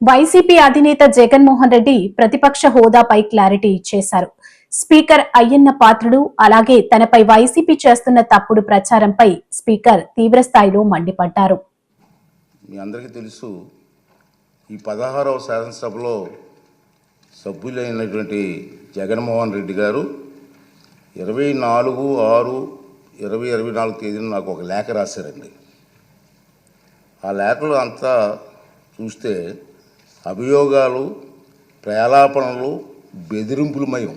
YCP అధినేత జగన్మోహన్ రెడ్డి ప్రతిపక్ష హోదాపై clarity ఇచ్చేశారు. స్పీకర్ అయ్యన్న పాత్రుడు అలాగే తనపై వైసీపీ చేస్తున్న తప్పుడు ప్రచారంపై స్పీకర్ తీవ్రస్థాయిలో మండిపడ్డారు. మీ అందరికీ తెలుసు, ఈ 16వ శాసనసభలో సభ్యులైనటువంటి జగన్మోహన్ రెడ్డి గారు 24/6/2024 తేదీన నాకు ఒక లేఖ రాశారండి. ఆ లేఖలో అంతా చూస్తే అభియోగాలు, ప్రలాపనలు, బెదిరింపులమయం,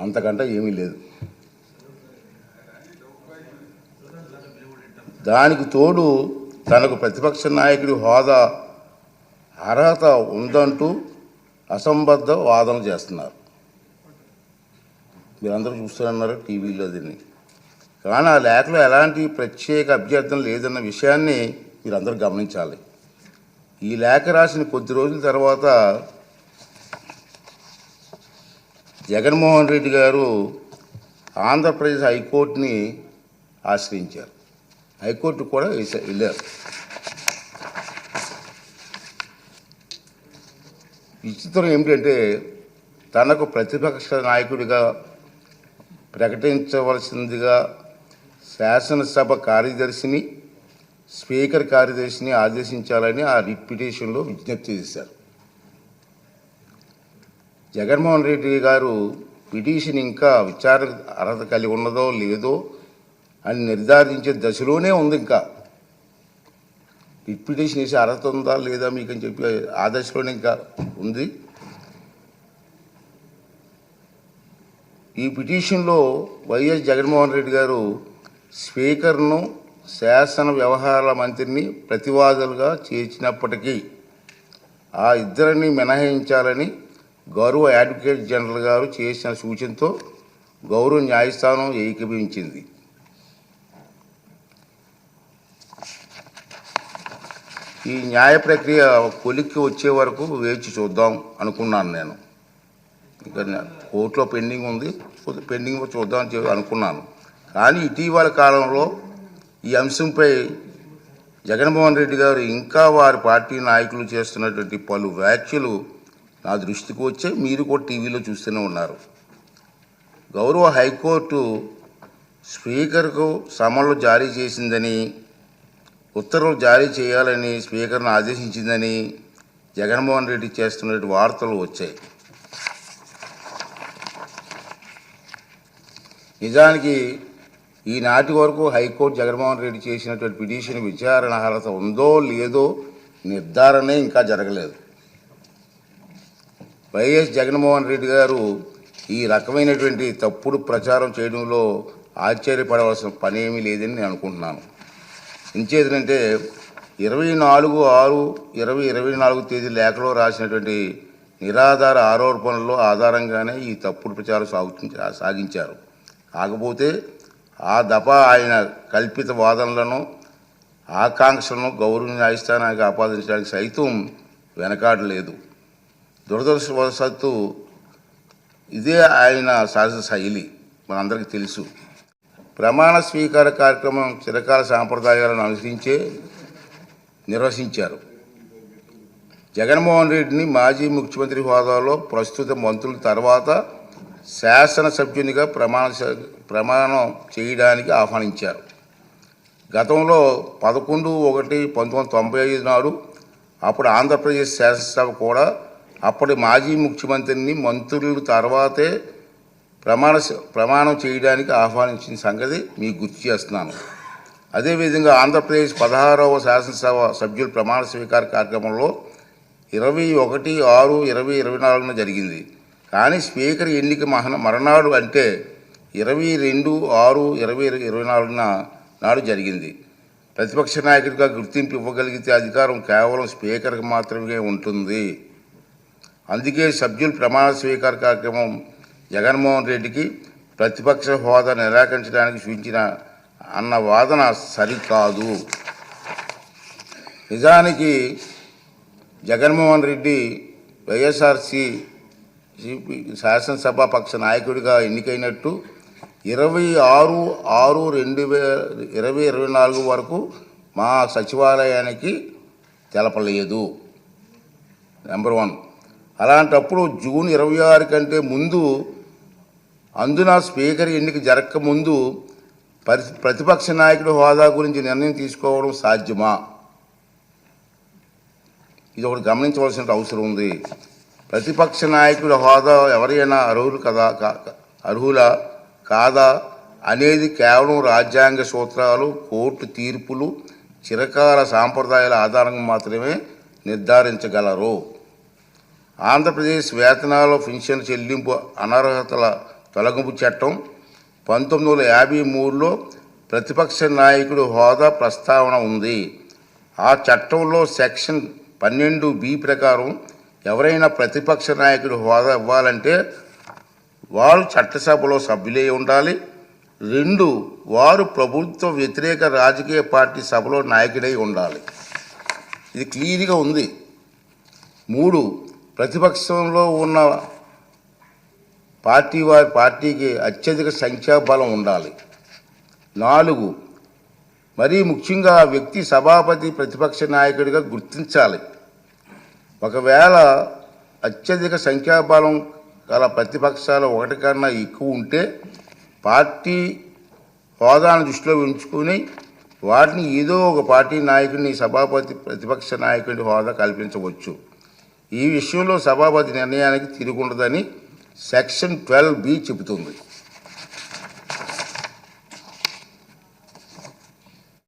అంతకంటే ఏమీ లేదు. దానికి తోడు తనకు ప్రతిపక్ష నాయకుడి హోదా అర్హత ఉందంటూ అసంబద్ధ వాదన చేస్తున్నారు. మీరందరూ చూస్తున్నారు టీవీలో దీన్ని. కానీ ఆ లేఖలో ఎలాంటి ప్రత్యేక అభ్యర్థన లేదన్న విషయాన్ని మీరందరూ గమనించాలి. ఈ లేఖ రాసిన కొద్ది రోజుల తర్వాత జగన్మోహన్ రెడ్డి గారు ఆంధ్రప్రదేశ్ హైకోర్టుని ఆశ్రయించారు. హైకోర్టు కూడా వెళ్ళారు. విచిత్రం ఏమిటంటే, తనకు ప్రతిపక్ష నాయకుడిగా ప్రకటించవలసిందిగా శాసనసభ కార్యదర్శిని, స్పీకర్ కార్యదర్శిని ఆదేశించాలని ఆ రిట్ పిటిషన్లో విజ్ఞప్తి చేశారు. జగన్మోహన్ రెడ్డి గారు పిటిషన్ ఇంకా విచారణ అర్హత కలిగి ఉన్నదో లేదో అని నిర్ధారించే దశలోనే ఉంది. ఇంకా రిట్ పిటిషన్ వేసే అర్హత ఉందా లేదా మీకు అని చెప్పి ఆ దశలోనే ఇంకా ఉంది. ఈ పిటిషన్లో వైఎస్ జగన్మోహన్ రెడ్డి గారు స్పీకర్ను, శాసన వ్యవహారాల మంత్రిని ప్రతివాదులుగా చేర్చినప్పటికీ ఆ ఇద్దరిని మినహాయించాలని గౌరవ అడ్వకేట్ జనరల్ గారు చేసిన సూచనతో గౌరవ న్యాయస్థానం ఏకీభవించింది. ఈ న్యాయ ప్రక్రియ కొలిక్కి వచ్చే వరకు వేచి చూద్దాం అనుకున్నాను. నేను ఇంకా కోర్టులో పెండింగ్ ఉంది, పెండింగ్ చూద్దాం అనుకున్నాను. కానీ ఇటీవల కాలంలో ఈ అంశంపై జగన్మోహన్ రెడ్డి గారు ఇంకా వారి పార్టీ నాయకులు చేస్తున్నటువంటి పలు వ్యాఖ్యలు నా దృష్టికి వచ్చే మీరు కూడా టీవీలో చూస్తూనే ఉన్నారు. గౌరవ హైకోర్టు స్పీకర్కు సమన్లు జారీ చేసిందని, ఉత్తర్వులు జారీ చేయాలని స్పీకర్ను ఆదేశించిందని జగన్మోహన్ రెడ్డి చేస్తున్న వార్తలు వచ్చాయి. నిజానికి ఈనాటి వరకు హైకోర్టు జగన్మోహన్ రెడ్డి చేసినటువంటి పిటిషన్ విచారణ అర్హత ఉందో లేదో నిర్ధారణే ఇంకా జరగలేదు. వైఎస్ జగన్మోహన్ రెడ్డి గారు ఈ రకమైనటువంటి తప్పుడు ప్రచారం చేయడంలో ఆశ్చర్యపడవలసిన పని ఏమీ లేదని నేను అనుకుంటున్నాను. ఇంచేదంటే 24/6/2024 తేదీ లేఖలో రాసినటువంటి నిరాధార ఆరోపణల ఆధారంగానే ఈ తప్పుడు ప్రచారం సాగించారు. కాకపోతే ఆ దఫా ఆయన కల్పిత వాదనలను, ఆకాంక్షలను గౌరవ న్యాయస్థానానికి ఆపాదించడానికి సైతం వెనకాడలేదు. దురదృష్టవశాత్తు ఇదే ఆయన సహజ శైలి, మనందరికీ తెలుసు. ప్రమాణ స్వీకార కార్యక్రమం చిరకాల సాంప్రదాయాలను అనుసరించే నిర్వహించారు. జగన్మోహన్ రెడ్డిని మాజీ ముఖ్యమంత్రి హోదాలో ప్రస్తుత మంత్రుల తర్వాత శాసనసభ్యునిగా ప్రమాణం చేయడానికి ఆహ్వానించారు. గతంలో 11/1/1995 నాడు అప్పుడు ఆంధ్రప్రదేశ్ శాసనసభ కూడా అప్పటి మాజీ ముఖ్యమంత్రిని మంత్రుల తర్వాతే ప్రమాణం చేయడానికి ఆహ్వానించిన సంగతి మీకు గుర్తు చేస్తున్నాను. అదేవిధంగా ఆంధ్రప్రదేశ్ 16వ శాసనసభ సభ్యుల ప్రమాణ స్వీకార కార్యక్రమంలో 21/6/2024 జరిగింది. కానీ స్పీకర్ ఎన్నిక మరణాడు అంటే 22/6/2024 నాడు జరిగింది. ప్రతిపక్ష నాయకుడిగా గుర్తింపు ఇవ్వగలిగితే అధికారం కేవలం స్పీకర్కి మాత్రమే ఉంటుంది. అందుకే సభ్యుల ప్రమాణ స్వీకార కార్యక్రమం జగన్మోహన్ రెడ్డికి ప్రతిపక్ష హోదా నిరాకరించడానికి సూచించిన అన్న వాదన సరికాదు. నిజానికి జగన్మోహన్ రెడ్డి వైఎస్ఆర్సీ శాసనసభాపక్ష నాయకుడిగా ఎన్నికైనట్టు 26/6/2024 వరకు మా సచివాలయానికి తెలపలేదు. నెంబర్ 1. అలాంటప్పుడు జూన్ 26 కంటే ముందు అందున స్పీకర్ ఎన్నిక జరగక ముందు ప్రతిపక్ష నాయకుడి హోదా గురించి నిర్ణయం తీసుకోవడం సాధ్యమా? ఇది ఒకటి గమనించవలసిన అవసరం ఉంది. ప్రతిపక్ష నాయకుడి హోదా ఎవరైనా అర్హులా కాదా అనేది కేవలం రాజ్యాంగ సూత్రాలు, కోర్టు తీర్పులు, చిరకాల సాంప్రదాయాల ఆధారంగా మాత్రమే నిర్ధారించగలరు. ఆంధ్రప్రదేశ్ వేతనాల పెన్షన్ చెల్లింపు అనర్హతల తొలగింపు చట్టం 1953లో ప్రతిపక్ష నాయకుడి హోదా ప్రస్తావన ఉంది. ఆ చట్టంలో సెక్షన్ 12B ప్రకారం ఎవరైనా ప్రతిపక్ష నాయకుడి హోదా ఇవ్వాలంటే వారు చట్టసభలో సభ్యులై ఉండాలి. 2, వారు ప్రభుత్వ వ్యతిరేక రాజకీయ పార్టీ సభలో నాయకుడై ఉండాలి. ఇది క్లియర్గా ఉంది. 3, ప్రతిపక్షంలో ఉన్న పార్టీకి అత్యధిక సంఖ్యాబలం ఉండాలి. 4, మరీ ముఖ్యంగా ఆ వ్యక్తి సభాపతి ప్రతిపక్ష నాయకుడిగా గుర్తించాలి. ఒకవేళ అత్యధిక సంఖ్యాబలం గల ప్రతిపక్షాలు ఒకటి కన్నా ఎక్కువ ఉంటే పార్టీ హోదాను దృష్టిలో ఉంచుకొని వాటిని ఏదో ఒక పార్టీ నాయకుడిని సభాపతి ప్రతిపక్ష నాయకుడి హోదా కల్పించవచ్చు. ఈ విషయంలో సభాపతి నిర్ణయానికి తిరుగుండదని సెక్షన్ 12B చెబుతుంది.